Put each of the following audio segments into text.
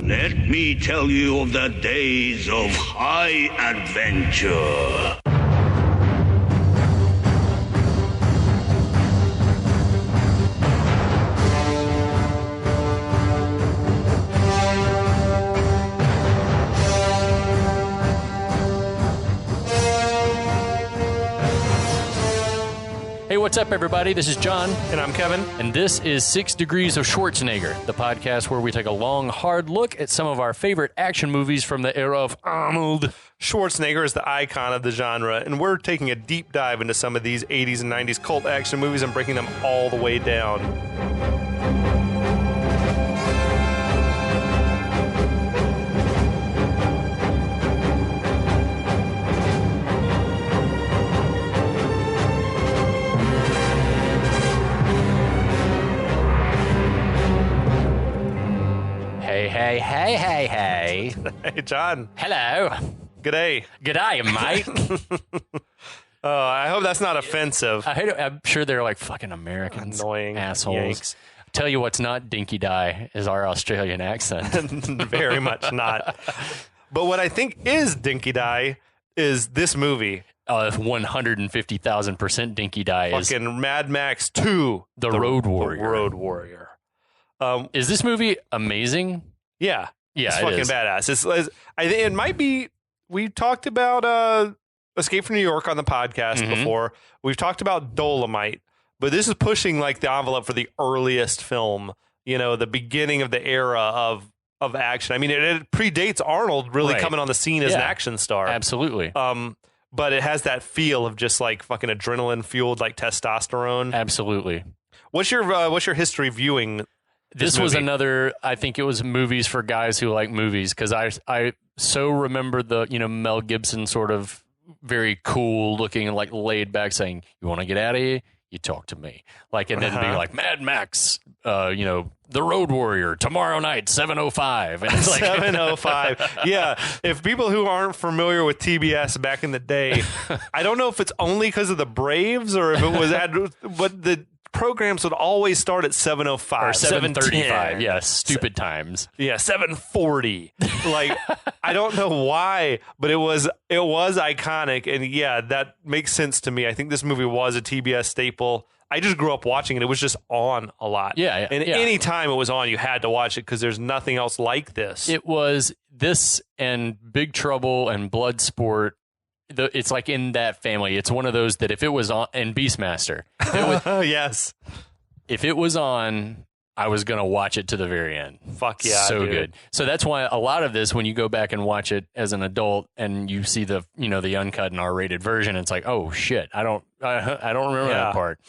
Let me tell you of the days of high adventure. Hey, what's up, everybody? This is John. And I'm Kevin. And this is 6 Degrees of Schwarzenegger, the podcast where we take a long, hard look at some of our favorite action movies from the era of Arnold. Schwarzenegger is the icon of the genre, and we're taking a deep dive into some of these 80s and 90s cult action movies and breaking them all the way down. Hey. Hey, John. Hello. G'day. G'day, mate. Oh, I hope that's not offensive. I'm sure they're like fucking Americans. Annoying assholes. Yanks. Tell you what's not dinky die is our Australian accent. Very much not. But what I think is dinky die is this movie. 150,000% dinky die is fucking Mad Max 2. The Road Warrior. The Road Warrior. Is this movie amazing? Yeah. Yeah, it's fucking badass. I think it might be. We talked about Escape from New York on the podcast before. We've talked about Dolomite, but this is pushing like the envelope for the earliest film. You know, the beginning of the era of action. I mean, it predates Arnold really coming on the scene as an action star. Absolutely. But it has that feel of just like fucking adrenaline fueled like testosterone. Absolutely. What's your history viewing? This was another, I think it was movies for guys who like movies, because I so remember the, Mel Gibson sort of very cool looking and like laid back saying, you want to get out of here? You talk to me. Like, and then be like, Mad Max, The Road Warrior, tomorrow night, 7:05. And it's like 7:05. Yeah. If people who aren't familiar with TBS back in the day, I don't know if it's only because of the Braves or if it was but the programs would always start at 7:05 or 7:35. Yeah, stupid times. Yeah, 7:40. Like, I don't know why, but it was iconic, and yeah, that makes sense to me. I think this movie was a TBS staple. I just grew up watching it. It was just on a lot. Yeah, and any time it was on, you had to watch it because there's nothing else like this. It was this and Big Trouble and Bloodsport. It's like in that family. It's one of those that if it was on, and Beastmaster. Yes. If it was on, I was going to watch it to the very end. Fuck yeah. So dude. good. So that's why a lot of this, when you go back and watch it as an adult and you see the, the uncut and R-rated version, it's like, oh shit. I don't remember that part.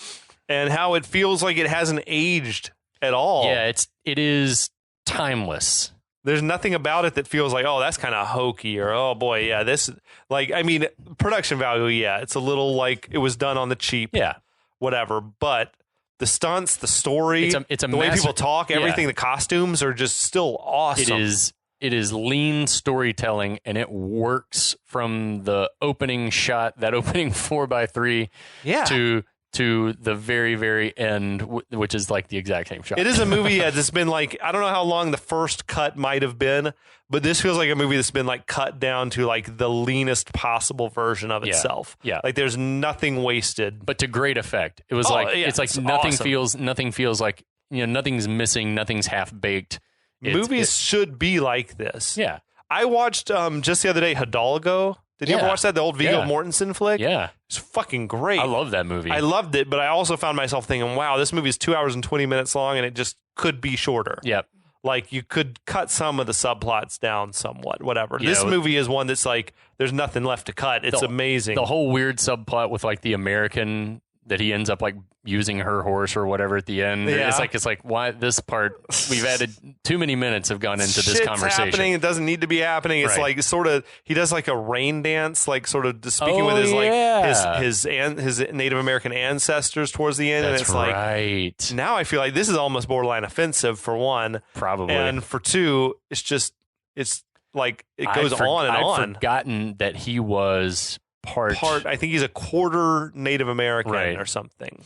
And how it feels like it hasn't aged at all. Yeah, it is timeless. There's nothing about it that feels like, oh, that's kind of hokey or, oh, boy, yeah, this, like, I mean, production value, yeah, it's a little like it was done on the cheap. Yeah. Whatever. But the stunts, the story, it's a the way people talk, everything, the costumes are just still awesome. It is lean storytelling, and it works from the opening shot, that opening 4x3 to the very, very end, which is like the exact same shot. It is a movie that's been like, I don't know how long the first cut might have been, but this feels like a movie that's been like cut down to like the leanest possible version of itself. Yeah. Like there's nothing wasted. But to great effect. It was it's like nothing feels like, nothing's missing, nothing's half baked. Movies should be like this. Yeah. I watched just the other day Hidalgo. Did you ever watch that? The old Viggo Mortensen flick? Yeah. It's fucking great. I love that movie. I loved it, but I also found myself thinking, wow, this movie is 2 hours and 20 minutes long, and it just could be shorter. Yep. Like, you could cut some of the subplots down somewhat, whatever. Yeah, this movie is one that's like, there's nothing left to cut. It's amazing. The whole weird subplot with, like, the American that he ends up like using her horse or whatever at the end. Yeah. It's like why this part, we've added too many minutes have gone into this conversation. Happening. It doesn't need to be happening. It's like sort of, he does like a rain dance, like sort of speaking with his like his Native American ancestors towards the end. That's and it's like, right. Now I feel like this is almost borderline offensive for one. Probably. And for two, it's like it goes on and on. I'd forgotten that he was part. I think he's a quarter Native American or something.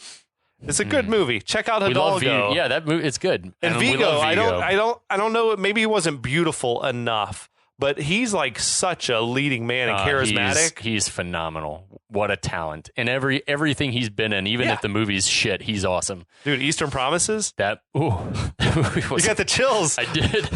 It's a good movie. Check out We love Hidalgo. Viggo. Yeah, that movie, it's good. And we Viggo, love Viggo. I don't know. Maybe he wasn't beautiful enough, but he's like such a leading man and charismatic. He's phenomenal. What a talent. And everything he's been in, even if the movie's shit, he's awesome. Dude, Eastern Promises? That movie was, You got the chills. I did.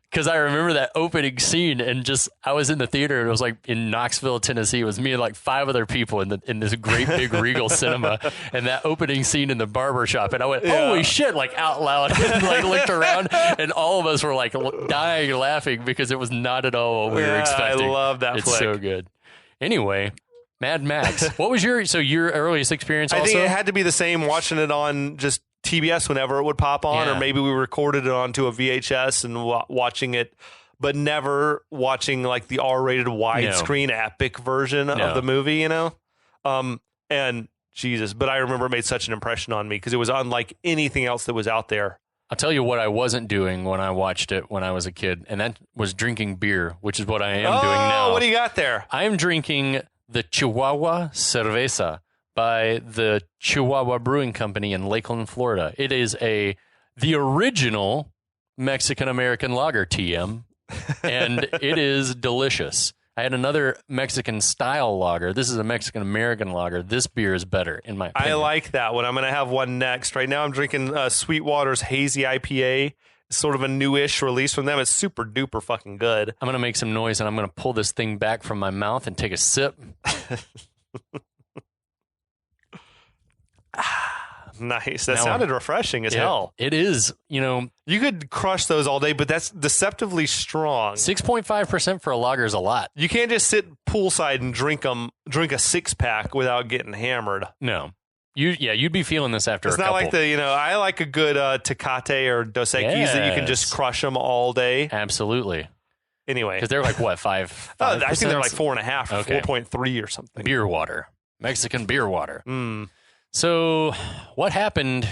Because I remember that opening scene, and I was in the theater, and it was like in Knoxville, Tennessee. It was me and like 5 other people in this great big Regal cinema, and that opening scene in the barber shop, and I went, "Holy shit!" like out loud, and like looked around, and all of us were like dying laughing because it was not at all what we were expecting. I love that. It's so good. Anyway, Mad Max. What was your earliest experience? I also? think it had to be the same. Watching it on just TBS whenever it would pop on, or maybe we recorded it onto a VHS and watching it, but never watching like the R-rated widescreen epic version of the movie, you know? And Jesus, but I remember it made such an impression on me because it was unlike anything else that was out there. I'll tell you what I wasn't doing when I watched it when I was a kid, and that was drinking beer, which is what I am doing now. What do you got there? I am drinking the Chihuahua Cerveza by the Chihuahua Brewing Company in Lakeland, Florida. It is the original Mexican-American lager, TM, and it is delicious. I had another Mexican-style lager. This is a Mexican-American lager. This beer is better, in my opinion. I like that one. I'm going to have one next. Right now I'm drinking Sweetwater's Hazy IPA. It's sort of a newish release from them. It's super duper fucking good. I'm going to make some noise, and I'm going to pull this thing back from my mouth and take a sip. Nice. That sounded refreshing as hell. It is. You could crush those all day, but that's deceptively strong. 6.5% for a lager is a lot. You can't just sit poolside and drink a 6-pack without getting hammered. No. You'd be feeling this after it's a couple. It's not like I like a good Tecate or Dos Equis that you can just crush them all day. Absolutely. Anyway. Because they're like, what, 5%? I think they're like 4.5 or 4.3 or something. Beer water. Mexican beer water. So what happened?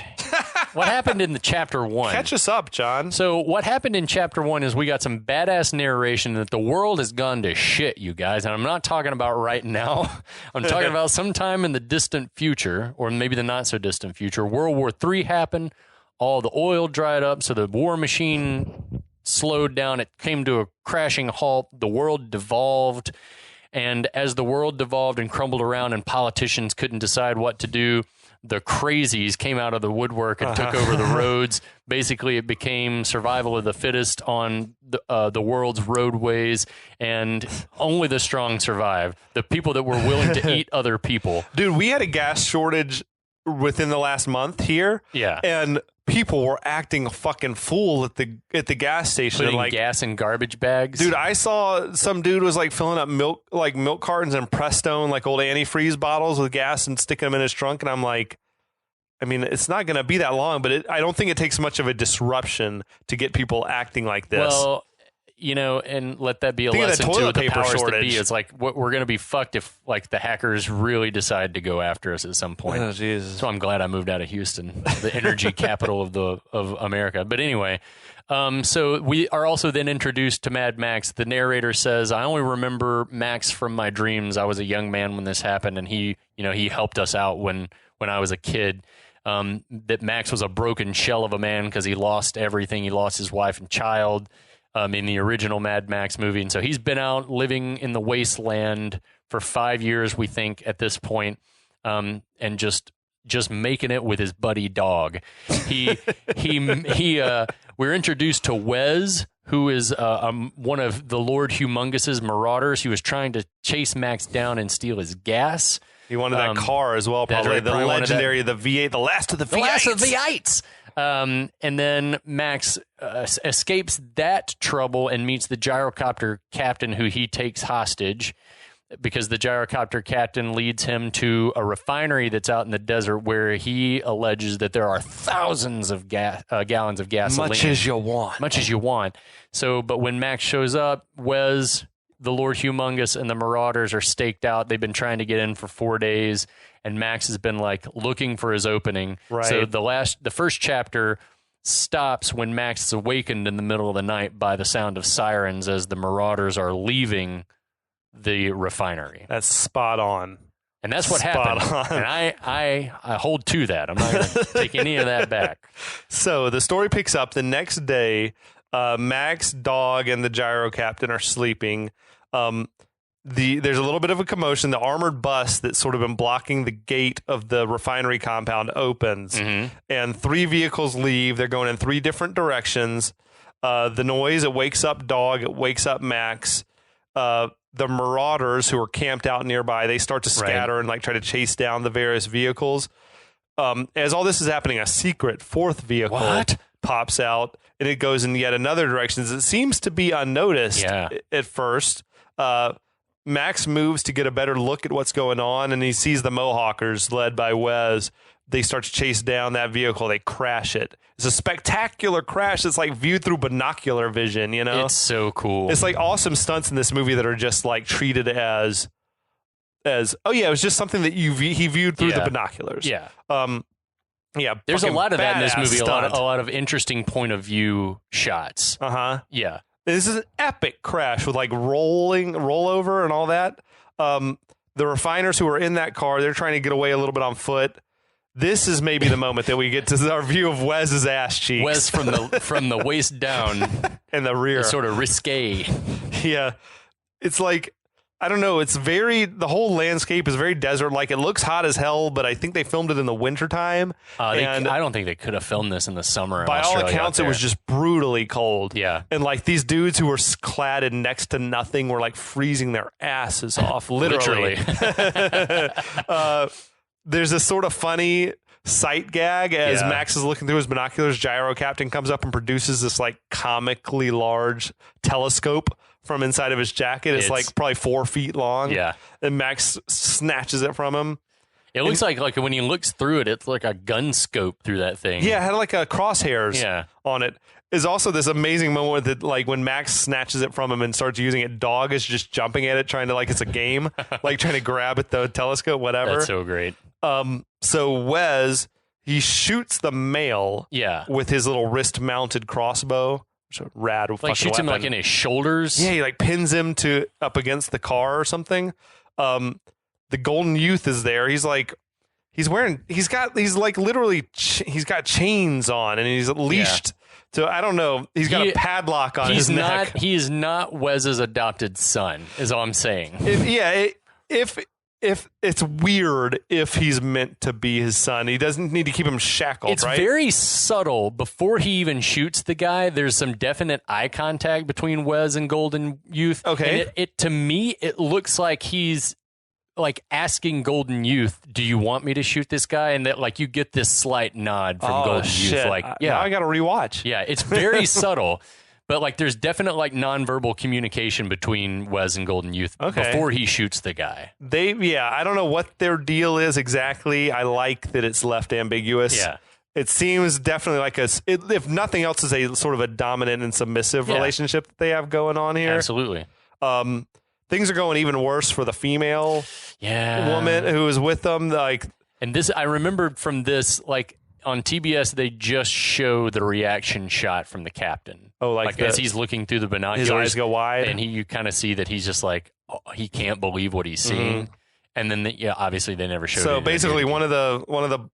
What happened in the chapter 1? Catch us up, John. So what happened in chapter 1 is we got some badass narration that the world has gone to shit, you guys. And I'm not talking about right now. I'm talking about sometime in the distant future, or maybe the not so distant future. World War III happened. All the oil dried up, so the war machine slowed down. It came to a crashing halt. The world devolved. And as the world devolved and crumbled around and politicians couldn't decide what to do, the crazies came out of the woodwork and took over the roads. Basically, it became survival of the fittest on the world's roadways, and only the strong survived. The people that were willing to eat other people. Dude, we had a gas shortage within the last month here. Yeah. And people were acting a fucking fool at the gas station. Putting gas in garbage bags. Dude, I saw some dude was like filling up milk cartons and Prestone, like old antifreeze bottles with gas and sticking them in his trunk. And I'm like, I mean, it's not going to be that long, but I don't think it takes much of a disruption to get people acting like this. Well, and let that be a lesson to the powers that be. It's like we're going to be fucked if like the hackers really decide to go after us at some point. Oh, Jesus. So I'm glad I moved out of Houston, the energy capital of America. But anyway, so we are also then introduced to Mad Max. The narrator says, "I only remember Max from my dreams. I was a young man when this happened, and he helped us out when I was a kid." That Max was a broken shell of a man because he lost everything. He lost his wife and child. In the original Mad Max movie. And so he's been out living in the wasteland for 5 years, we think, at this point, and just making it with his buddy dog. We're introduced to Wes, who is one of the Lord Humungus's marauders. He was trying to chase Max down and steal his gas. He wanted that car as well, probably. The legendary, the V8, the last of the V8s. The last of the V8s. And then Max escapes that trouble and meets the gyrocopter captain, who he takes hostage because the gyrocopter captain leads him to a refinery that's out in the desert where he alleges that there are thousands of gallons of gasoline. Much as you want. So, but when Max shows up, Wes, the Lord Humungus, and the marauders are staked out. They've been trying to get in for 4 days. And Max has been like looking for his opening. Right. So the first chapter stops when Max is awakened in the middle of the night by the sound of sirens as the marauders are leaving the refinery. That's spot on. And that's what happened. And I hold to that. I'm not going to take any of that back. So the story picks up the next day. Max, Dog, and the gyro captain are sleeping. There's a little bit of a commotion. The armored bus that's sort of been blocking the gate of the refinery compound opens, and 3 vehicles leave. They're going in 3 different directions. The noise, it wakes up Dog, it wakes up Max. The marauders who are camped out nearby, they start to scatter and like try to chase down the various vehicles. As all this is happening, a secret 4th vehicle pops out, and it goes in yet another direction. It seems to be unnoticed at first. Max moves to get a better look at what's going on, and he sees the Mohawkers led by Wes. They start to chase down that vehicle. They crash it. It's a spectacular crash. It's like viewed through binocular vision, you know? It's so cool. It's like awesome stunts in this movie that are just like treated as oh yeah, it was just something that he viewed through the binoculars. Yeah. Yeah. There's a lot of that in this movie, a stunt. lot of interesting point of view shots. Yeah. This is an epic crash with like rollover and all that. The refiners who are in that car, they're trying to get away a little bit on foot. This is maybe the moment that we get to our view of Wes's ass cheeks. Wes from the waist down in the rear. It's sort of risque. Yeah. It's like, I don't know. It's the whole landscape is very desert. Like, it looks hot as hell, but I think they filmed it in the wintertime. And I don't think they could have filmed this in the summer. By all accounts, it was just brutally cold. Yeah. And like these dudes who were clad in next to nothing were like freezing their asses off, literally. There's this sort of funny sight gag as Max is looking through his binoculars. Gyro Captain comes up and produces this like comically large telescope from inside of his jacket. It's like probably 4 feet long. Yeah. And Max snatches it from him. It looks like when he looks through it, it's like a gun scope through that thing. Yeah, it had like a crosshairs on it. Is also this amazing moment that like when Max snatches it from him and starts using it, Dog is just jumping at it, trying to like it's a game, like trying to grab at the telescope, whatever. That's so great. So Wes, he shoots the male with his little wrist-mounted crossbow. Which is a rad like shoots weapon. him like in his shoulders. Yeah, he like pins him up against the car or something. The Golden Youth is there. He's got chains on and he's leashed. So I don't know. He's got a padlock on his neck. He is not Wes's adopted son, is all I'm saying. If it's weird if he's meant to be his son. He doesn't need to keep him shackled, It's very subtle. Before he even shoots the guy, there's some definite eye contact between Wes and Golden Youth. Okay. And to me, it looks like he's like asking Golden Youth, do you want me to shoot this guy? And that like you get this slight nod from Golden Youth. Like, now I got to rewatch. Yeah, it's very subtle. But like, there's definite like nonverbal communication between Wes and Golden Youth before he shoots the guy. I don't know what their deal is exactly. I like that it's left ambiguous. Yeah, it seems definitely like if nothing else, is a sort of a dominant and submissive relationship that they have going on here. Absolutely. Things are going even worse for the female woman who is with them. Like, and this, I remembered from this, like. On TBS, they just show the reaction shot from the captain. Oh, like as he's looking through the binoculars. His eyes go wide. And you kind of see that he's just like, he can't believe what he's seeing. And then, obviously they never showed it. So basically one of the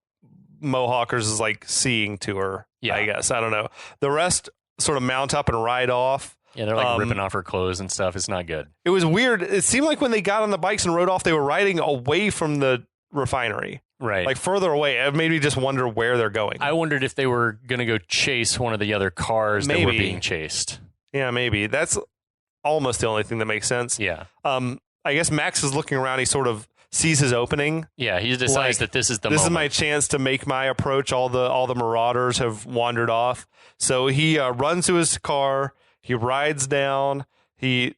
Mohawkers is like seeing to her, I guess. I don't know. The rest sort of mount up and ride off. Yeah, they're like ripping off her clothes and stuff. It's not good. It was weird. It seemed like when they got on the bikes and rode off, they were riding away from the refinery. Right. Like further away. It made me just wonder where they're going. I wondered if they were going to go chase one of the other cars that were being chased. Yeah, maybe. That's almost the only thing that makes sense. Yeah. I guess Max is looking around. He sort of sees his opening. Yeah, he decides that this is the moment. This is my chance to make my approach. All the marauders have wandered off. So he runs to his car. He rides down. It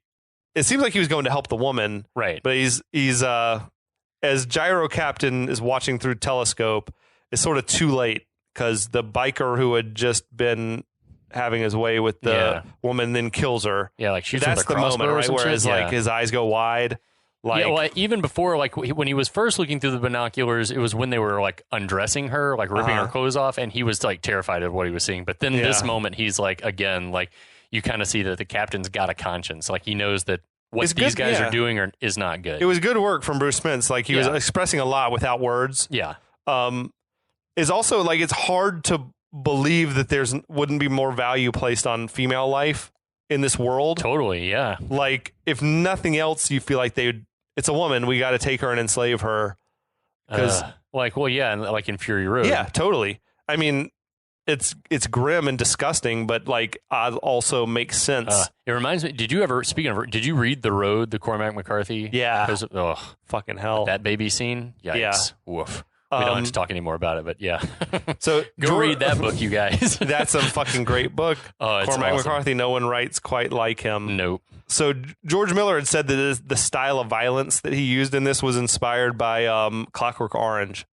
seems like he was going to help the woman. Right. But he's as Gyro Captain is watching through telescope, it's sort of too late because the biker who had just been having his way with the woman then kills her. Yeah, like shoots that's with a the moment, right? Whereas like his eyes go wide. Like, well, even before, like when he was first looking through the binoculars, it was when they were like undressing her, like ripping her clothes off, and he was like terrified of what he was seeing. But then this moment, he's like, again, like you kind of see that the captain's got a conscience. Like he knows that what It's these good, guys yeah. are doing is not good. It was good work from Bruce Spence. Like he was expressing a lot without words. Yeah. Is also like it's hard to believe that there's wouldn't be more value placed on female life in this world. Totally, yeah. Like if nothing else, you feel like it's a woman. We got to take her and enslave her. Because and like in Fury Road. yeah, totally. I mean, it's grim and disgusting, but like also makes sense. It reminds me. Did you read The Road, the Cormac McCarthy? Yeah. Fucking hell. That baby scene. Yikes. Yeah. Woof. We don't have to talk anymore about it, but yeah. So Go read that book, you guys. That's a fucking great book. Oh, it's Cormac awesome. McCarthy, no one writes quite like him. Nope. So George Miller had said that the style of violence that he used in this was inspired by Clockwork Orange,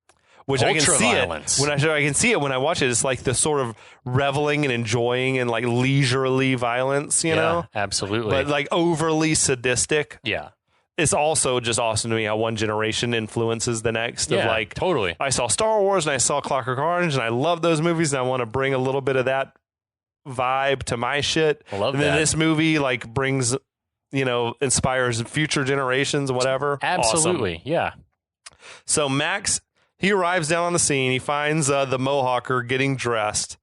which I can see it I can see it when I watch it. It's like the sort of reveling and enjoying and like leisurely violence, you know? Absolutely. But like overly sadistic. Yeah. It's also just awesome to me how one generation influences the next. Yeah, of like, totally. I saw Star Wars and I saw Clockwork Orange and I love those movies and I want to bring a little bit of that vibe to my shit. I love and that. then this movie like brings, inspires future generations, whatever. Absolutely. Awesome. Yeah. So Max, he arrives down on the scene. He finds the Mohawker getting dressed.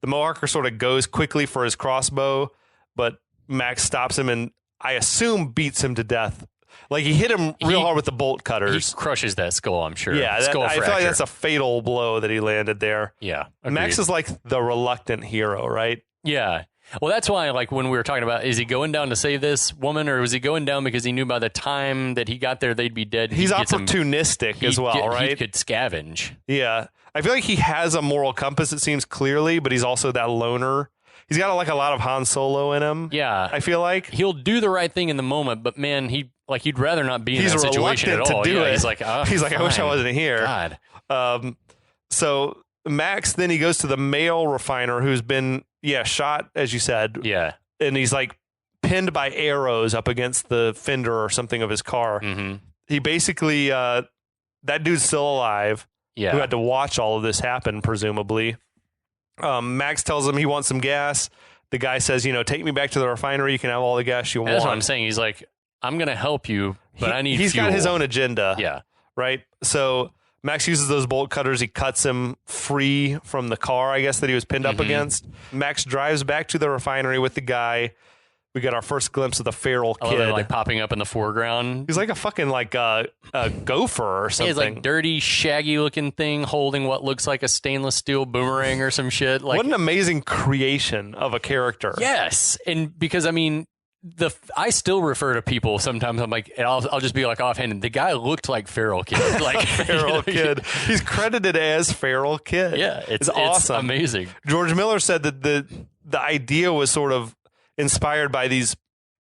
The Mohawker sort of goes quickly for his crossbow, but Max stops him and I assume beats him to death. Like he hit him real hard with the bolt cutters. He crushes that skull, I'm sure. Yeah, skull I fracture. feel like that's a fatal blow that he landed there. Yeah. Agreed. Max is like the reluctant hero, right? Yeah. Well, that's why, like, when we were talking about, is he going down to save this woman, or was he going down because he knew by the time that he got there, they'd be dead? He's opportunistic as well, right? He could scavenge. Yeah. I feel like he has a moral compass, it seems clearly, but he's also that loner. He's got like a lot of Han Solo in him. Yeah. I feel like. He'll do the right thing in the moment, but man, he'd rather not be in that situation at all. To do it. He's like, I wish I wasn't here. God. So Max, then he goes to the male refiner who's been, shot, as you said. Yeah. And he's like pinned by arrows up against the fender or something of his car. Mm-hmm. He basically, that dude's still alive. Yeah. Who had to watch all of this happen, presumably. Max tells him he wants some gas. The guy says, take me back to the refinery. You can have all the gas you want. That's what I'm saying. He's like, I'm going to help you, but I need He's fuel. got his own agenda. Yeah. Right? So Max uses those bolt cutters. He cuts him free from the car, I guess, that he was pinned up against. Max drives back to the refinery with the guy. We got our first glimpse of the feral kid. I love it, like popping up in the foreground. He's like a fucking like a gopher or something. He's like dirty, shaggy looking thing holding what looks like a stainless steel boomerang or some shit. Like, what an amazing creation of a character. Yes. And because, I mean, I still refer to people sometimes. I'm like, and I'll just be like offhanded. The guy looked like Feral Kid. Like Feral Kid. He's credited as Feral Kid. Yeah. It's awesome. It's amazing. George Miller said that the idea was sort of inspired by these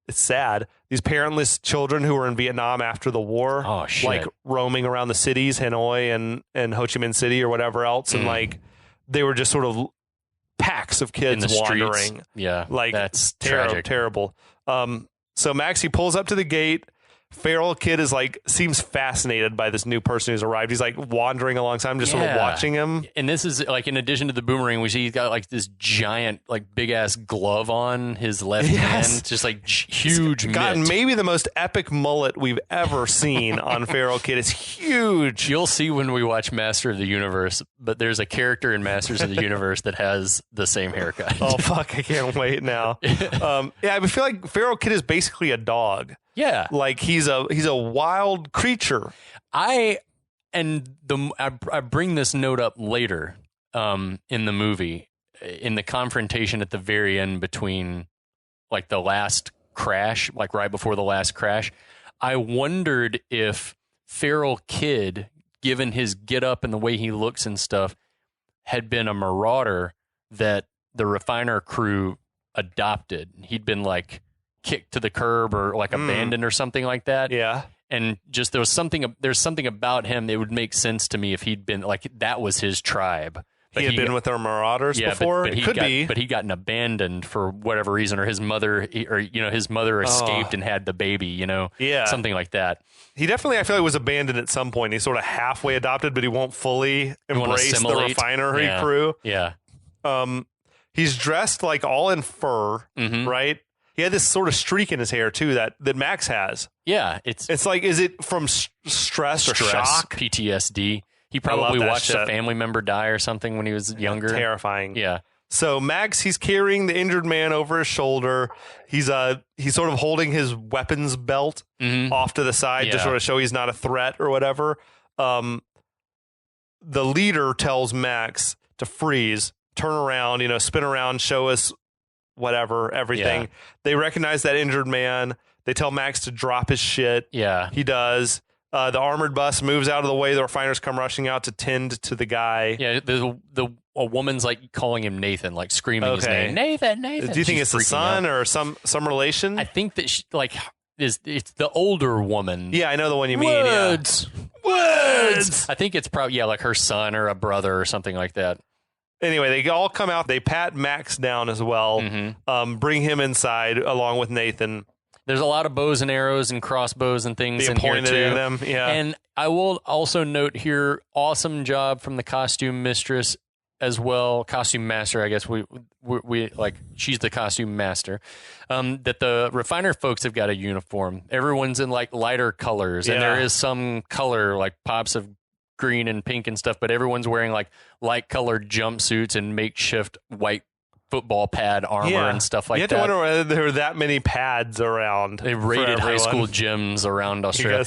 parentless children who were in Vietnam after the war. Oh, shit. Like roaming around the cities, Hanoi and Ho Chi Minh City or whatever else. And like, they were just sort of packs of kids in the wandering. Streets. Yeah. Like, that's tragic. Terrible. So Max, he pulls up to the gate. Feral Kid is like, seems fascinated by this new person who's arrived. He's like wandering alongside him, just sort of watching him. And this is like, in addition to the boomerang, we see he's got like this giant, like big ass glove on his left hand, just like huge. He's gotten maybe the most epic mullet we've ever seen on Feral Kid. It's huge. You'll see when we watch Master of the Universe, but there's a character in Masters of the Universe that has the same haircut. Oh fuck! I can't wait now. I feel like Feral Kid is basically a dog. Yeah, like he's a wild creature. I bring this note up later in the movie, in the confrontation at the very end between like the last crash, like right before the last crash. I wondered if Feral Kid, given his get up and the way he looks and stuff, had been a marauder that the refiner crew adopted. He'd been like kicked to the curb or like abandoned or something like that. Yeah. And just there's something about him that would make sense to me if he'd been like, that was his tribe. But he had been with their marauders before. But he'd gotten abandoned for whatever reason, or his mother escaped and had the baby, something like that. He definitely, I feel like, was abandoned at some point. He's sort of halfway adopted, but he won't fully embrace the refinery crew. Yeah. He's dressed like all in fur, right? He had this sort of streak in his hair too that Max has. Yeah, it's like, is it from stress or shock? PTSD. He probably watched shit. a family member die or something when he was younger. Terrifying. Yeah. So Max, he's carrying the injured man over his shoulder. He's sort of holding his weapons belt off to the side to sort of show he's not a threat or whatever. The leader tells Max to freeze, turn around, spin around, show us whatever, everything. Yeah. They recognize that injured man. They tell Max to drop his shit. Yeah. He does. The armored bus moves out of the way. The refiners come rushing out to tend to the guy. Yeah, a woman's like calling him Nathan, like screaming his name. Nathan. Do you think it's the son or some relation? I think that it's the older woman. Yeah, I know the one you mean. Woods. I think it's probably like her son or a brother or something like that. Anyway, they all come out. They pat Max down as well. Bring him inside along with Nathan. There's a lot of bows and arrows and crossbows and things in here too. Them, yeah. And I will also note here, awesome job from the costume mistress as well. Costume master, I guess we like, she's the costume master. That the refiner folks have got a uniform. Everyone's in like lighter colors, and there is some color like pops of green and pink and stuff, but everyone's wearing like light colored jumpsuits and makeshift white football pad armor and stuff like that. You have to wonder whether there are that many pads around. They raided high school gyms around Australia.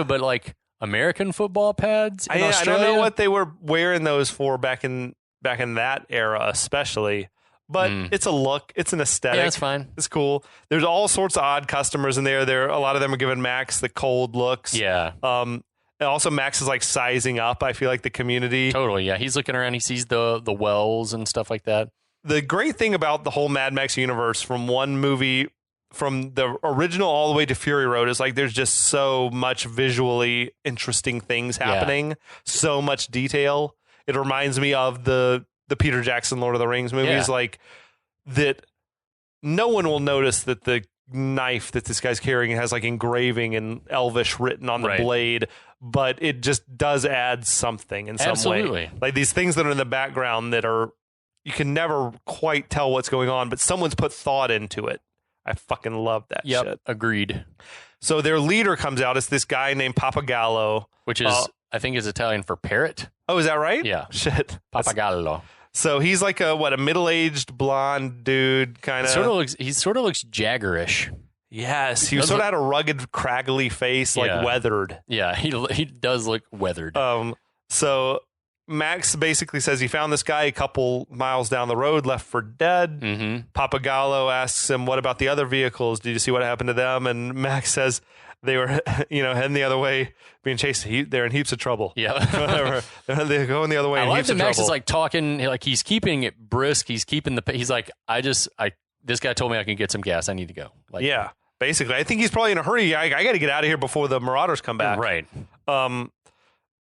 But like American football pads in Australia? I don't know what they were wearing those for back in that era especially. But it's a look. It's an aesthetic. Yeah, it's fine. It's cool. There's all sorts of odd customers in there. A lot of them are giving Max the cold looks. Yeah. And also Max is like sizing up, I feel like, the community. Totally, yeah. He's looking around. He sees the wells and stuff like that. The great thing about the whole Mad Max universe, from one movie, from the original all the way to Fury Road, is like there's just so much visually interesting things happening, so much detail. It reminds me of the Peter Jackson Lord of the Rings movies, like that. No one will notice that the knife that this guy's carrying has like engraving and Elvish written on the blade, but it just does add something in some way. Like these things that are in the background that are, you can never quite tell what's going on, but someone's put thought into it. I fucking love that shit. Agreed. So their leader comes out. It's this guy named Papagallo. Which is, I think is Italian for parrot. Oh, is that right? Yeah. Shit. Papagallo. So he's like a middle-aged blonde dude kind of. He sort of looks Jaggerish. Yes, he sort of had a rugged, craggly face, like weathered. Yeah, he does look weathered. So Max basically says he found this guy a couple miles down the road, left for dead. Papagallo asks him, what about the other vehicles? Did you see what happened to them? And Max says they were, heading the other way, being chased. They're in heaps of trouble. Yeah. Whatever. They're going the other way in heaps of trouble. Max is like talking, like he's keeping it brisk. He's like, this guy told me I can get some gas. I need to go. Like, yeah, basically. I think he's probably in a hurry. I got to get out of here before the marauders come back. Right.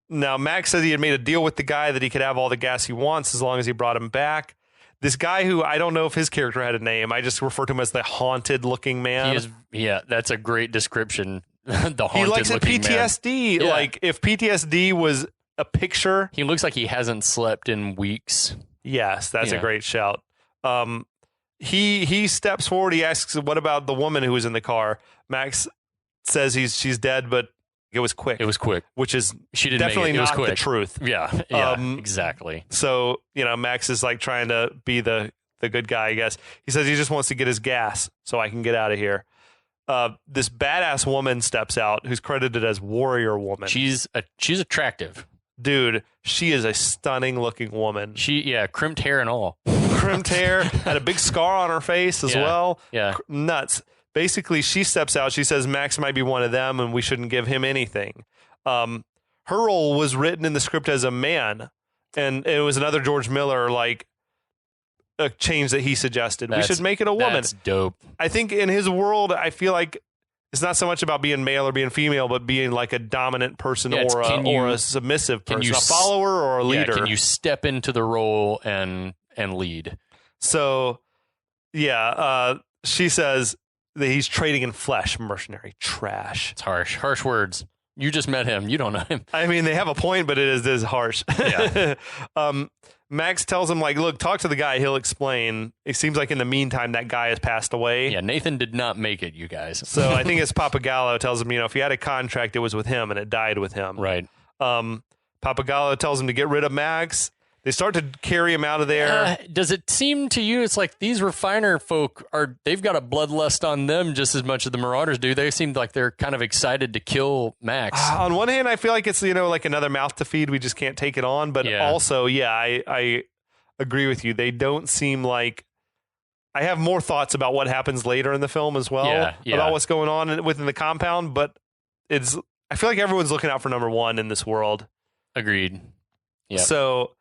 Now, Max says he had made a deal with the guy that he could have all the gas he wants as long as he brought him back. This guy who, I don't know if his character had a name. I just refer to him as the haunted-looking man. That's a great description. The haunted-looking man. He likes PTSD. Yeah. Like, if PTSD was a picture. He looks like he hasn't slept in weeks. Yes, that's a great shout. He steps forward. He asks, what about the woman who was in the car? Max says she's dead, but it was quick. Which is definitely not the truth. Yeah, exactly. So, Max is like trying to be the good guy, I guess. He says he just wants to get his gas so I can get out of here. This badass woman steps out who's credited as Warrior Woman. She's attractive. Dude, she is a stunning looking woman. Crimped hair and all. Crimped hair, had a big scar on her face as well. Yeah. Nuts. Basically, she steps out. She says Max might be one of them and we shouldn't give him anything. Her role was written in the script as a man, and it was another George Miller, like, a change that he suggested. We should make it a woman. That's dope. I think in his world, I feel like it's not so much about being male or being female, but being like a dominant person or a submissive person, a follower or a leader. Can you step into the role and lead? So, she says that he's trading in flesh, mercenary trash. It's harsh words. You just met him. You don't know him. I mean, they have a point, but it is harsh. Yeah. Max tells him, like, look, talk to the guy. He'll explain. It seems like in the meantime, that guy has passed away. Yeah, Nathan did not make it, you guys. So I think it's Papagallo tells him, if you had a contract, it was with him, and it died with him. Right. Papagallo tells him to get rid of Max. They start to carry him out of there. Does it seem to you it's like these refiner folk they've got a bloodlust on them just as much as the Marauders do? They seem like they're kind of excited to kill Max. On one hand, I feel like it's, like another mouth to feed. We just can't take it on. But also, I agree with you. They don't seem like... I have more thoughts about what happens later in the film as well, about what's going on within the compound. But I feel like everyone's looking out for number one in this world. Agreed. Yeah. So...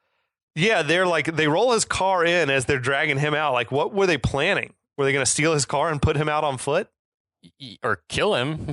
yeah, they roll his car in as they're dragging him out. Like, what were they planning? Were they going to steal his car and put him out on foot? Or kill him?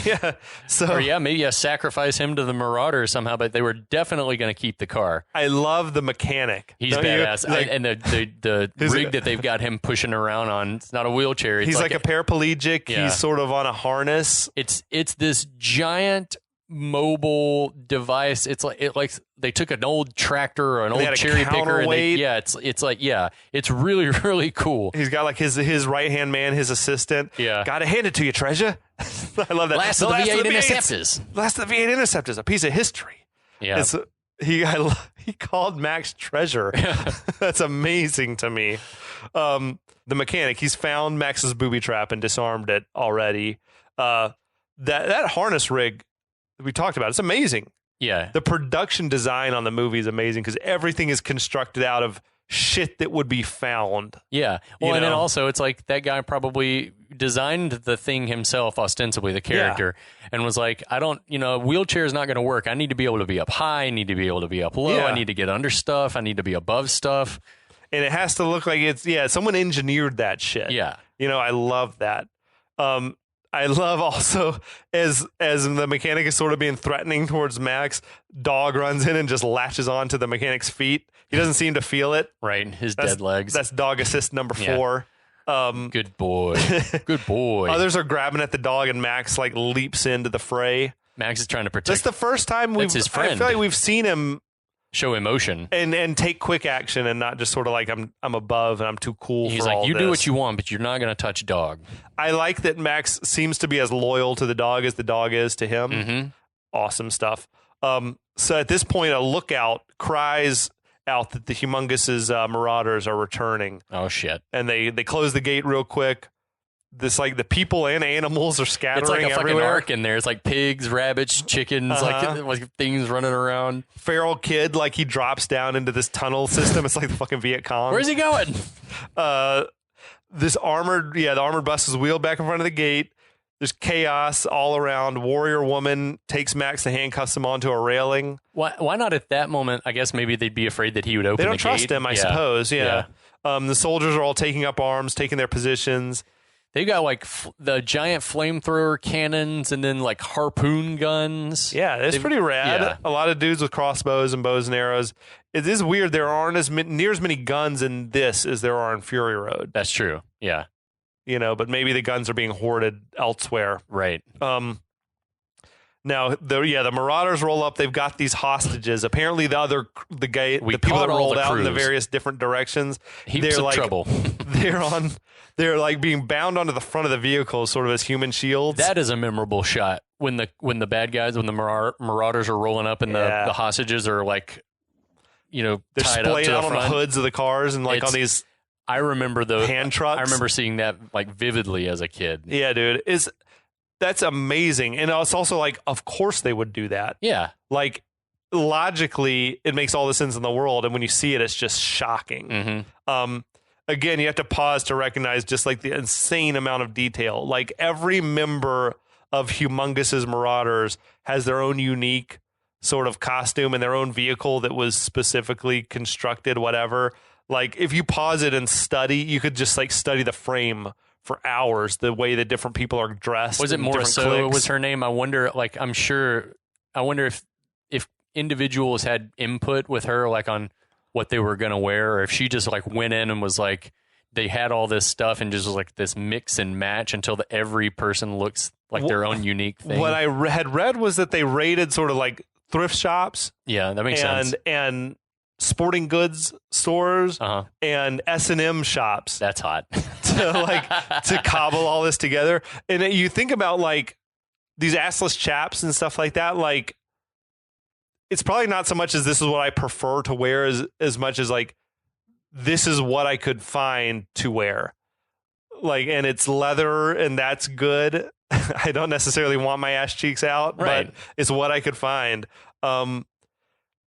Yeah. Maybe sacrifice him to the Marauders somehow, but they were definitely going to keep the car. I love the mechanic. He's badass. And the rig that they've got him pushing around on, it's not a wheelchair. He's like a paraplegic. Yeah. He's sort of on a harness. It's this giant mobile device. It's like they took an old tractor or an old cherry picker and it's really, really cool. He's got like his right hand man, his assistant. Yeah, gotta hand it to you, treasure. I love that. Last of the V8 Interceptors. Last of the V8 Interceptors, a piece of history. Yeah, he called Max treasure. That's amazing to me. The mechanic, he's found Max's booby trap and disarmed it already. That harness rig we talked about, it's amazing. Yeah. The production design on the movie is amazing because everything is constructed out of shit that would be found. Yeah. Well, and then also it's like that guy probably designed the thing himself, ostensibly, the character, and was like, a wheelchair is not going to work. I need to be able to be up high. I need to be able to be up low. I need to get under stuff. I need to be above stuff. And it has to look like someone engineered that shit. Yeah. I love that. I love also as the mechanic is sort of being threatening towards Max, Dog runs in and just latches onto the mechanic's feet. He doesn't seem to feel it. Right, his dead legs. That's dog assist number 4. Good boy. Good boy. Others are grabbing at the dog and Max like leaps into the fray. Max is trying to protect. That's the first time his friend. I feel like we've seen him show emotion and take quick action and not just sort of like I'm above and I'm too cool. He's for like, all you this. do what you want, but you're not going to touch Dog. I like that Max seems to be as loyal to the dog as the dog is to him. Mm-hmm. Awesome stuff. So at this point, a lookout cries out that the Humungus's marauders are returning. Oh shit! And they close the gate real quick. This like the people and animals are scattering everywhere. It's like a everywhere. fucking ark in there. It's like pigs, rabbits, chickens, like things running around. Feral kid, like he drops down into this tunnel system. It's like the fucking Viet Cong. Where's he going? The armored bus is wheeled back in front of the gate. There's chaos all around. Warrior woman takes Max and handcuffs him onto a railing. Why not at that moment? I guess maybe they'd be afraid that he would open the gate. They don't trust him, I suppose. Yeah. The soldiers are all taking up arms, taking their positions. They've got like the giant flamethrower cannons and then like harpoon guns. Yeah, it's pretty rad. Yeah. A lot of dudes with crossbows and bows and arrows. It is weird. There aren't near as many guns in this as there are in Fury Road. That's true. Yeah. But maybe the guns are being hoarded elsewhere. Right. Now, the Marauders roll up. They've got these hostages. Apparently, the people that rolled out in the various different directions. Heaps of trouble. They're like being bound onto the front of the vehicle, sort of as human shields. That is a memorable shot when the Marauders are rolling up and the hostages are like, they're tied splayed up to out on the hoods of the cars and like on these. I remember those hand trucks. I remember seeing that like vividly as a kid. Yeah, dude. That's amazing. And it's also like, of course they would do that. Yeah. Like, logically, it makes all the sense in the world. And when you see it, it's just shocking. Mm-hmm. Again, you have to pause to recognize just like the insane amount of detail. Like, every member of Humungus's Marauders has their own unique sort of costume and their own vehicle that was specifically constructed, whatever. Like, if you pause it and study, you could just like study the frame for hours, the way that different people are dressed. Was it Morrisseau was her name? I wonder if individuals had input with her, like on what they were going to wear, or if she just like went in and was like, they had all this stuff and just was like this mix and match until every person looks like their own unique thing. What I had read was that they raided sort of like thrift shops. Yeah, that makes sense. And sporting goods stores and S&M shops. That's hot. to cobble all this together. And you think about like these assless chaps and stuff like that, like it's probably not so much as this is what I prefer to wear as much as like this is what I could find to wear. Like, and it's leather and that's good. I don't necessarily want my ass cheeks out, but it's what I could find.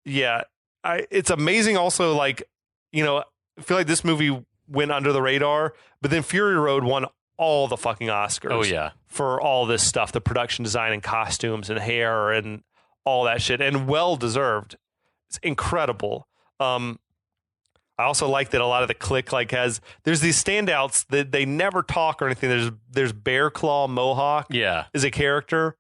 Yeah, it's amazing also, like, you know, I feel like this movie went under the radar, but then Fury Road won all the fucking Oscars. Oh, yeah. For all this stuff, the production design and costumes and hair and all that shit, and well deserved. It's incredible. I also like that a lot of the clique like there's these standouts that they never talk or anything. There's Bear Claw Mohawk. Yeah. Is a character.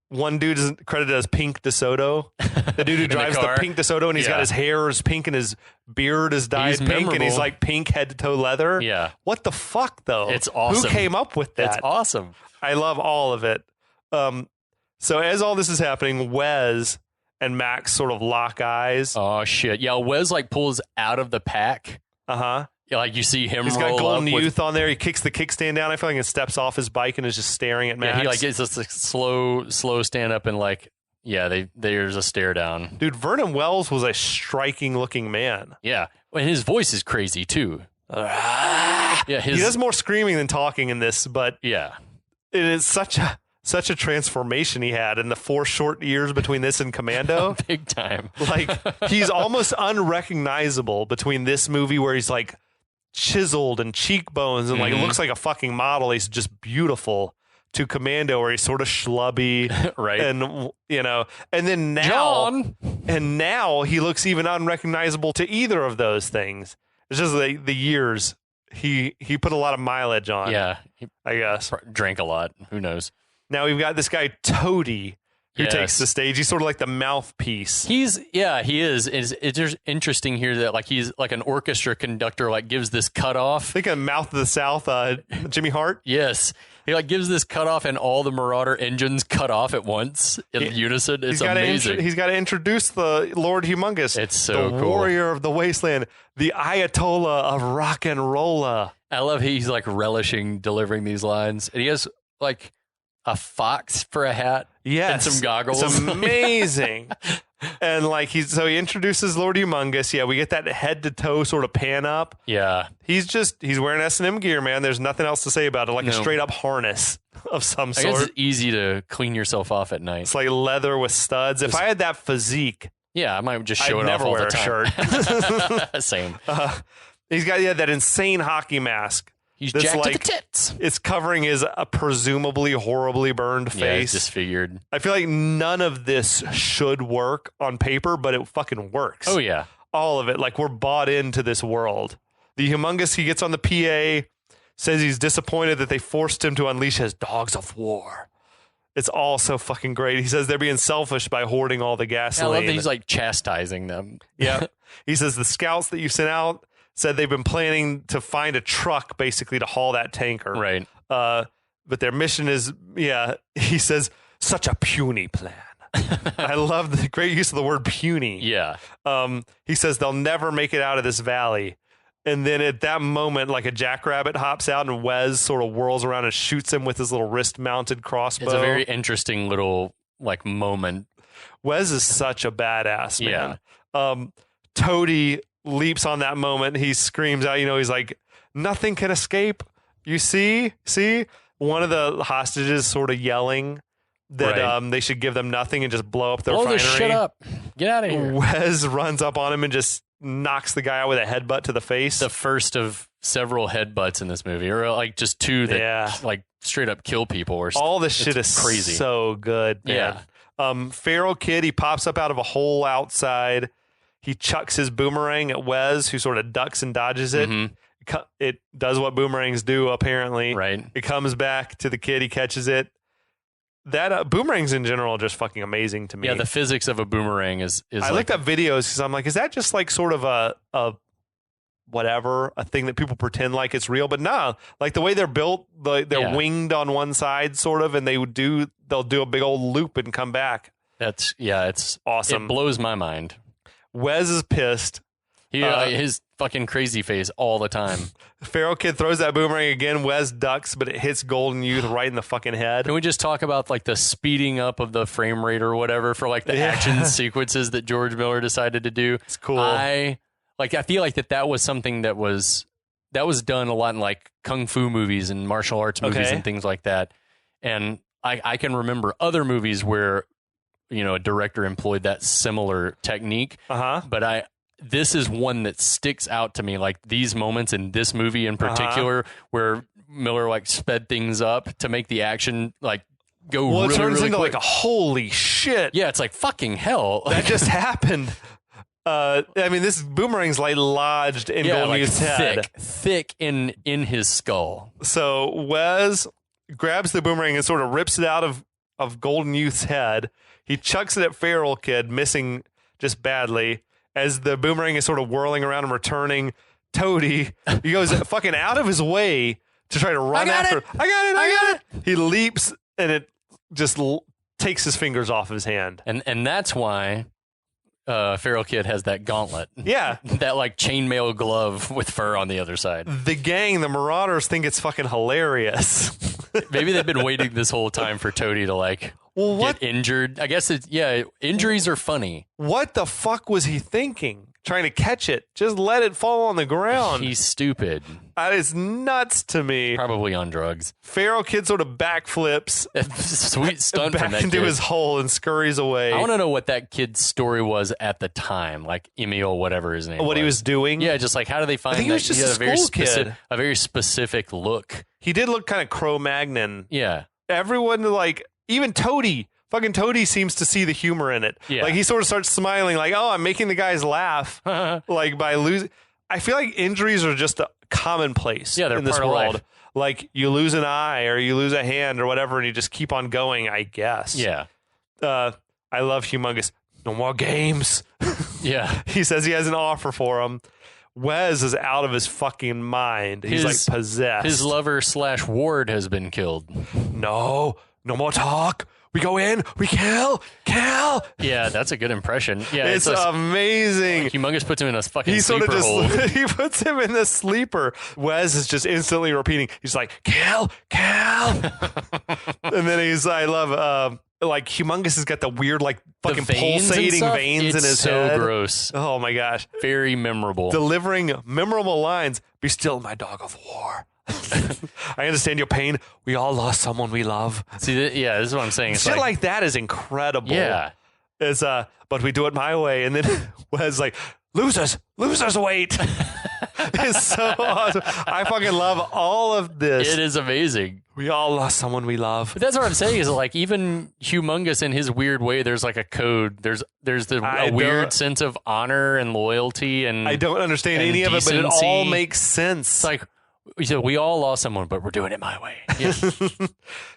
One dude is credited as Pink DeSoto. The dude who drives the Pink DeSoto, and he's got his hair is pink and his beard is dyed pink, memorable. And he's like pink head to toe leather. Yeah. What the fuck though? It's awesome. Who came up with that? It's awesome. I love all of it. So as all this is happening, Wes and Max sort of lock eyes. Oh shit! Yeah, Wes like pulls out of the pack. Yeah, like you see him. He's roll got Golden up Youth on there. He kicks the kickstand down. I feel like he steps off his bike and is just staring at Max. Yeah, he like gets this like, slow stand up and like there's a stare down. Dude, Vernon Wells was a striking looking man. Yeah, and his voice is crazy too. Yeah, he does more screaming than talking in this, but yeah, it is such a transformation he had in the 4 short years between this and Commando. Big time. Like, he's almost unrecognizable between this movie where he's like chiseled and cheekbones and like looks like a fucking model. He's just beautiful, to Commando where he's sort of schlubby. Right. And, you know, and then now he looks even unrecognizable to either of those things. It's just the years he put a lot of mileage on. Yeah. I guess. Drank a lot. Who knows? Now we've got this guy, Toady, who takes the stage. He's sort of like the mouthpiece. He is. It's just interesting here that like he's like an orchestra conductor, like gives this cutoff. Think of Mouth of the South, Jimmy Hart. Yes. He like gives this cutoff and all the Marauder engines cut off at once in unison. It's amazing. He's got to introduce the Lord Humungus. It's so the cool. warrior of the wasteland, the Ayatollah of rock and rolla. I love he's like relishing delivering these lines. And he has like a fox for a hat. Yes. And some goggles. It's amazing. And like he introduces Lord Humungus. Yeah, we get that head to toe sort of pan up. Yeah. He's wearing S&M gear, man. There's nothing else to say about it. Like a straight up harness of some sort. I guess it's easy to clean yourself off at night. It's like leather with studs. If I had that physique, yeah, I might just show it off all the time. I'd never wear a shirt. Same. He's got that insane hockey mask. He's jacked to the tits. It's covering his presumably horribly burned face. Yeah, it's disfigured. I feel like none of this should work on paper, but it fucking works. Oh, yeah. All of it. Like, we're bought into this world. The Humungus, he gets on the PA, says he's disappointed that they forced him to unleash his dogs of war. It's all so fucking great. He says they're being selfish by hoarding all the gasoline. I love that he's like chastising them. Yeah. He says the scouts that you sent out said they've been planning to find a truck basically to haul that tanker. Right. But their mission is, he says, such a puny plan. I love the great use of the word puny. Yeah. He says they'll never make it out of this valley. And then at that moment, like a jackrabbit hops out and Wes sort of whirls around and shoots him with his little wrist-mounted crossbow. It's a very interesting little like moment. Wes is such a badass, man. Yeah. Toady leaps on that moment. He screams out, he's like, nothing can escape. You see? One of the hostages sort of yelling that they should give them nothing and just blow up the refinery. This shit up. Get out of here. Wes runs up on him and just knocks the guy out with a headbutt to the face. The first of several headbutts in this movie, or like just two that like straight up kill people. Or all this shit is crazy. So good, man. Yeah. Feral Kid, he pops up out of a hole outside. He chucks his boomerang at Wes, who sort of ducks and dodges it. Mm-hmm. It does what boomerangs do, apparently. Right. It comes back to the kid. He catches it. That boomerangs in general are just fucking amazing to me. Yeah, the physics of a boomerang is I looked up videos because I'm like, is that just like sort of a thing that people pretend like it's real? But no, like the way they're built, they're winged on one side, sort of, and they'll do a big old loop and come back. It's awesome. It blows my mind. Wes is pissed. His fucking crazy face all the time. Feral Kid throws that boomerang again. Wes ducks, but it hits Golden Youth right in the fucking head. Can we just talk about like the speeding up of the frame rate or whatever for like the action sequences that George Miller decided to do? It's cool. I feel like that was something that was done a lot in like kung fu movies and martial arts movies and things like that. And I can remember other movies where, you know, a director employed that similar technique. But this is one that sticks out to me, like these moments in this movie in particular, where Miller like sped things up to make the action like go really, it turns really into quick. like a holy shit. Yeah, it's like fucking hell. That just happened. I mean, this boomerang's like lodged in Golden Youth's head. Thick in his skull. So Wes grabs the boomerang and sort of rips it out of Golden Youth's head. He chucks it at Feral Kid, missing just badly. As the boomerang is sort of whirling around and returning, Toady, he goes fucking out of his way to try to run after. I got it. He leaps and it just takes his fingers off his hand. And that's why Feral Kid has that gauntlet. Yeah. That like chainmail glove with fur on the other side. The gang, the Marauders, think it's fucking hilarious. Maybe they've been waiting this whole time for Toady to like get injured. I guess injuries are funny. What the fuck was he thinking? Trying to catch it. Just let it fall on the ground. He's stupid. That is nuts to me. Probably on drugs. Feral Kid sort of backflips. Sweet stunt back from that into kid. his hole and scurries away. I want to know what that kid's story was at the time, like Emil, whatever his name was. What he was doing? Yeah, just like how do they find I think he was just a school kid. A very specific look. He did look kind of Cro-Magnon. Yeah. Everyone, like, even Toady. Fucking Toady seems to see the humor in it. Yeah. Like, he sort of starts smiling, like, oh, I'm making the guys laugh. Like, by losing. I feel like injuries are just a commonplace they're in this part of world. life. Like, you lose an eye or you lose a hand or whatever, and you just keep on going, I guess. Yeah. I love Humungus. No more games. Yeah. He says he has an offer for him. Wes is out of his fucking mind. He's like possessed. His lover / ward has been killed. No more talk. We go in, we kill. Yeah, that's a good impression. Yeah, it's amazing. Humungus puts him in a fucking He sort of sleeper hold. he puts him in the sleeper. Wes is just instantly repeating. He's like, kill. And then I love, like Humungus has got the weird, like fucking pulsating veins in his head. So gross. Oh my gosh. Very memorable. Delivering memorable lines. Be still, my dog of war. I understand your pain. We all lost someone we love. See, this is what I'm saying. It's Shit like that is incredible. Yeah. It's but we do it my way. And then Wes like, losers wait. It's so awesome. I fucking love all of this. It is amazing. We all lost someone we love. But that's what I'm saying is like even Humungus in his weird way, there's like a code. There's a weird sense of honor and loyalty and I don't understand any of it, but it all makes sense. It's like we all lost someone, but we're doing it my way. Yeah.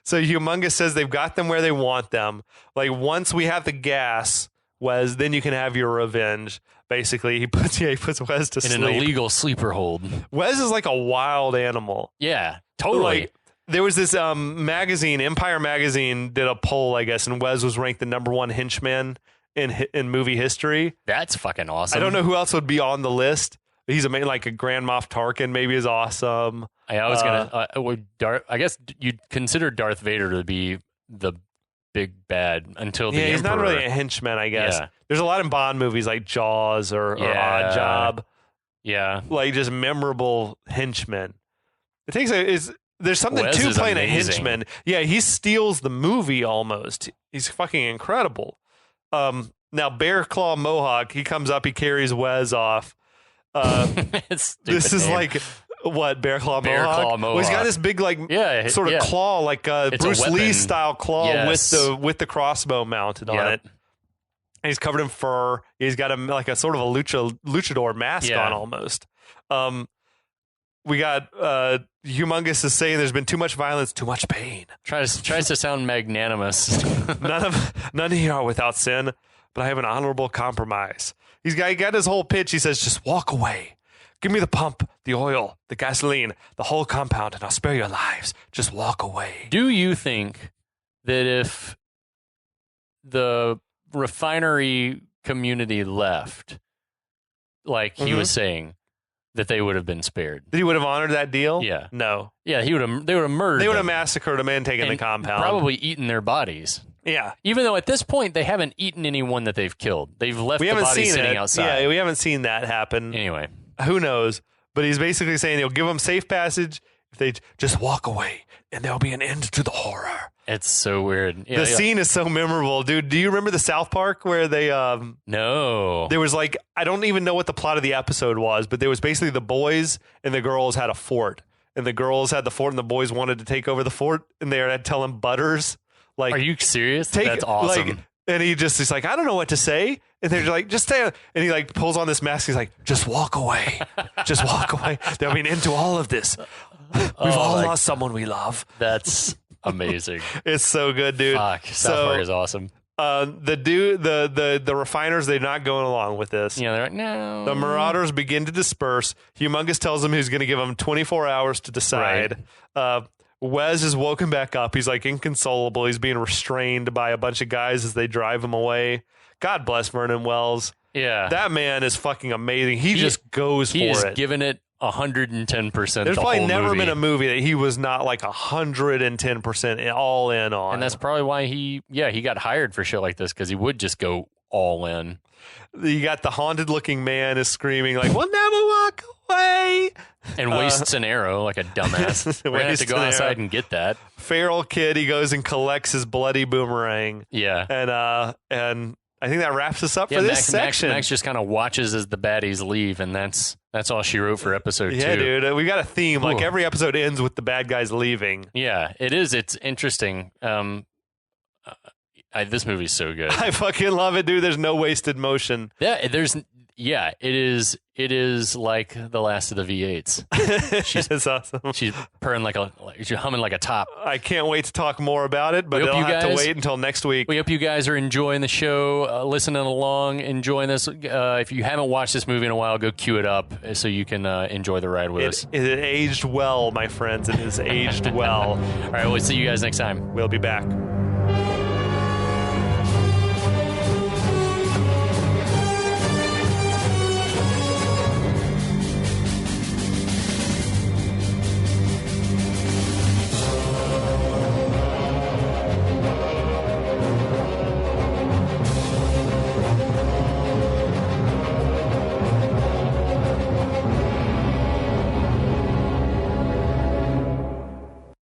So Humungus says they've got them where they want them. Like once we have the gas, Wes, then you can have your revenge. Basically, he puts Wes to sleep. In an illegal sleeper hold. Wes is like a wild animal. Yeah, totally. Like, there was this magazine, Empire Magazine, did a poll, I guess, and Wes was ranked the #1 henchman in movie history. That's fucking awesome. I don't know who else would be on the list. He's like a Grand Moff Tarkin maybe is awesome. I was gonna. I guess you'd consider Darth Vader to be the big bad until the Emperor. He's not really a henchman, I guess. Yeah. There's a lot in Bond movies like Jaws or Odd Job. Yeah, like just memorable henchmen. There's something Wes to is playing amazing. a henchman. Yeah, he steals the movie almost. He's fucking incredible. Now Bear Claw Mohawk, he comes up, he carries Wes off. This is like what Bear Claw Mohawk? Well, he's got this big sort of claw, like Bruce Lee style claw with the crossbow mounted on it. And he's covered in fur. He's got like a sort of a luchador mask on almost. We got Humungus is saying there's been too much violence, too much pain. Tries to sound magnanimous. None here are without sin, but I have an honorable compromise. He got his whole pitch. He says, just walk away. Give me the pump, the oil, the gasoline, the whole compound, and I'll spare your lives. Just walk away. Do you think that if the refinery community left, like he was saying, that they would have been spared. That he would have honored that deal? Yeah. No. Yeah, they would have murdered They would have them massacred him and taken the compound. probably eaten their bodies. Yeah. Even though at this point they haven't eaten anyone that they've killed. They've left the body sitting outside. Yeah, we haven't seen that happen. Anyway. Who knows? But he's basically saying he'll give them safe passage if they just walk away, and there'll be an end to the horror. It's so weird. Yeah, the scene is so memorable, dude. Do you remember the South Park where they No. there was like, I don't even know what the plot of the episode was, but there was basically the boys and the girls had a fort, and the girls had the fort and the boys wanted to take over the fort, and they had to tell him Butters, like, are you serious? That's awesome. Like, and he's like, I don't know what to say. And they're like, just stay. And he like pulls on this mask. He's like, just walk away. Just walk away. There'll be an end to all of this. We've all lost someone we love. That's amazing. It's so good, dude. Fuck. South Park is awesome. The refiners, they're not going along with this. Yeah, they're like, no. The marauders begin to disperse. Humungus tells them he's going to give them 24 hours to decide. Right. Wes is woken back up. He's like inconsolable. He's being restrained by a bunch of guys as they drive him away. God bless Vernon Wells. Yeah. That man is fucking amazing. He just goes for it. He's given it 110%. There's probably never been a movie that he was not like 110% all in on. And that's probably why he got hired for shit like this, because he would just go all in. You got the haunted looking man is screaming like, we'll never walk away. And wastes an arrow like a dumbass. We're going to have to go outside and get that. Feral kid, he goes and collects his bloody boomerang. Yeah. And I think that wraps us up for this section. Max just kind of watches as the baddies leave, and that's all she wrote for episode 2. Yeah, dude. We got a theme. Like every episode ends with the bad guys leaving. Yeah, it is. It's interesting. This movie's so good. I fucking love it, dude. There's no wasted motion. Yeah, it is like the last of the V8s. That's awesome. She's purring she's humming like a top. I can't wait to talk more about it, but I'll have to wait until next week. We hope you guys are enjoying the show, listening along, enjoying this. If you haven't watched this movie in a while, go cue it up so you can enjoy the ride with us. It aged well, my friends. It has aged well. All right, we'll see you guys next time. We'll be back.